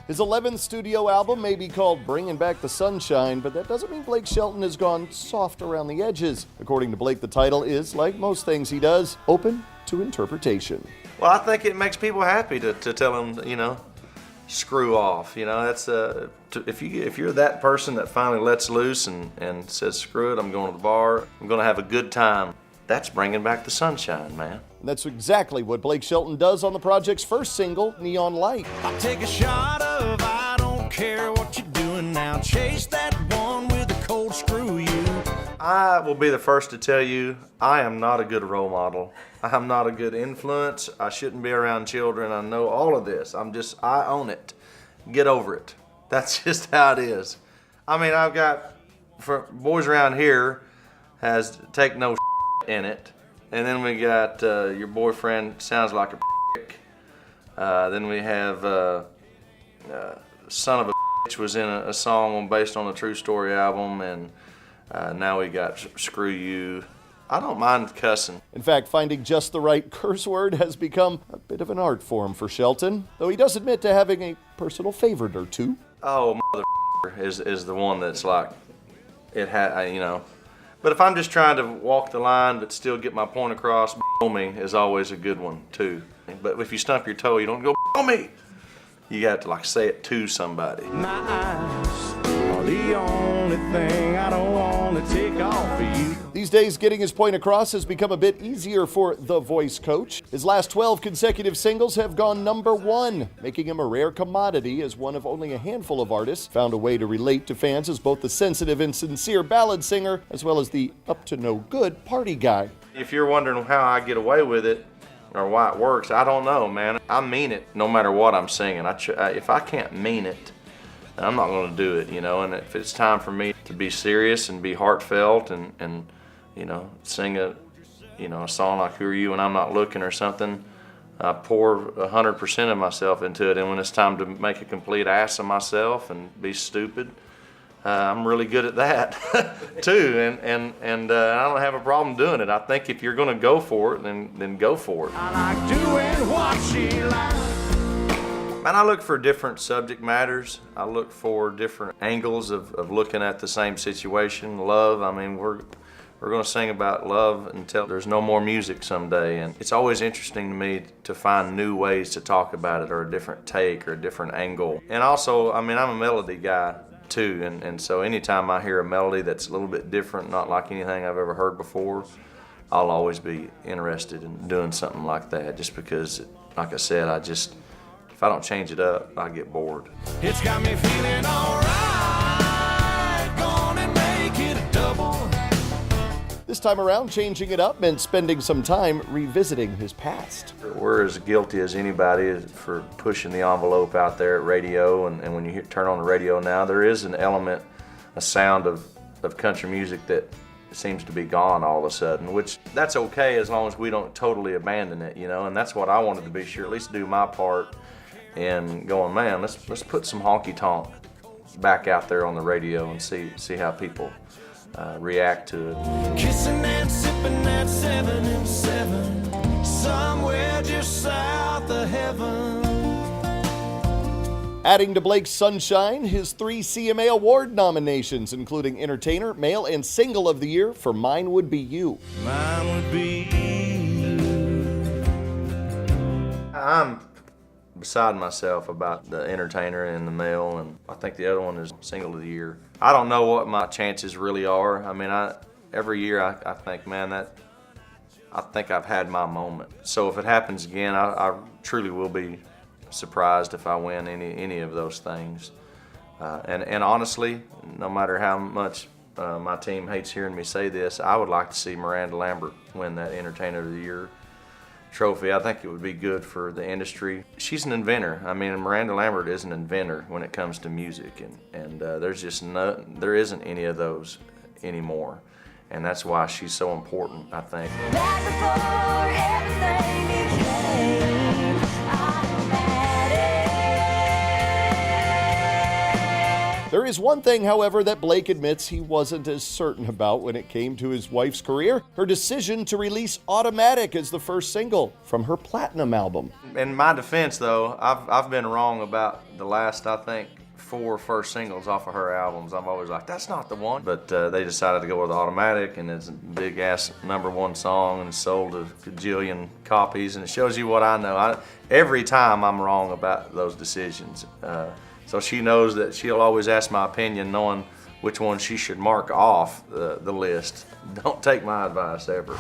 His 11th studio album may be called Bringing Back the Sunshine, but that doesn't mean Blake Shelton has gone soft around the edges. According to Blake, the title is, like most things he does, open to interpretation. Well, I think it makes people happy to tell them, screw off. That's if you're that person that finally lets loose and says, screw it, I'm going to the bar, I'm going to have a good time. That's bringing back the sunshine, man. And that's exactly what Blake Shelton does on the project's first single, Neon Light. I take a shot of I don't care what you're doing now. Chase that one with a cold screw you. I will be the first to tell you, I am not a good role model. I'm not a good influence. I shouldn't be around children. I know all of this. I own it. Get over it. That's just how it is. I mean, I've got, for boys around here, has Take No in it. And then we got Your Boyfriend Sounds Like a Then we have Son of a Bitch was in a song based on a true story album. And now we got Screw You. I don't mind cussing. In fact, finding just the right curse word has become a bit of an art form for Shelton, though he does admit to having a personal favorite or two. Oh, mother is the one that's like, But if I'm just trying to walk the line but still get my point across, me is always a good one too. But if you stump your toe, you don't go me. You got to say it to somebody. My eyes are the only thing I don't want to take off of you. These days, getting his point across has become a bit easier for the voice coach. His last 12 consecutive singles have gone #1, making him a rare commodity as one of only a handful of artists found a way to relate to fans as both the sensitive and sincere ballad singer, as well as the up-to-no-good party guy. If you're wondering how I get away with it, or why it works, I don't know, man. I mean it no matter what I'm singing. If I can't mean it, then I'm not going to do it, And if it's time for me to be serious and be heartfelt and sing a song like Who Are You When I'm Not Looking or something, I pour 100% of myself into it. And when it's time to make a complete ass of myself and be stupid, I'm really good at that too, and I don't have a problem doing it. I think if you're going to go for it, then go for it. I like doing what she likes. Man, I look for different subject matters. I look for different angles of looking at the same situation. Love, I mean, we're going to sing about love until there's no more music someday. And it's always interesting to me to find new ways to talk about it, or a different take or a different angle. And also, I mean, I'm a melody guy too, and so anytime I hear a melody that's a little bit different, not like anything I've ever heard before, I'll always be interested in doing something like that, just because, like I said, if I don't change it up, I get bored. It's got me feeling alright. Gonna make it a double. This time around, changing it up meant spending some time revisiting his past. We're as guilty as anybody for pushing the envelope out there at radio, and when you turn on the radio now, there is an element, a sound of country music that seems to be gone all of a sudden, which that's okay as long as we don't totally abandon it, and that's what I wanted to be sure, at least do my part in going, man, let's put some honky tonk back out there on the radio and see how people react to it. Kissing and sipping at 7 and 7, somewhere just south of heaven. Adding to Blake's sunshine, his 3 CMA Award nominations, including Entertainer, Male, and Single of the Year for Mine Would Be You. Mine would be you. I'm beside myself about the Entertainer and the Male, and I think the other one is Single of the Year. I don't know what my chances really are. I mean, every year I think, man, I think I've had my moment. So if it happens again, I truly will be surprised if I win any of those things. And honestly, no matter how much my team hates hearing me say this, I would like to see Miranda Lambert win that Entertainer of the Year trophy. I think it would be good for the industry. She's an inventor. I mean, Miranda Lambert is an inventor when it comes to music, and there isn't any of those anymore, and that's why she's so important, I think. Back before everything became automatic. There is one thing, however, that Blake admits he wasn't as certain about when it came to his wife's career: her decision to release Automatic as the first single from her platinum album. In my defense, though, I've been wrong about the last, I think, 4 first singles off of her albums. I'm always like, that's not the one. But they decided to go with Automatic, and it's a big-ass #1 song and sold a gajillion copies, and it shows you what I know. Every time I'm wrong about those decisions. So she knows that she'll always ask my opinion, knowing which one she should mark off the list. Don't take my advice ever.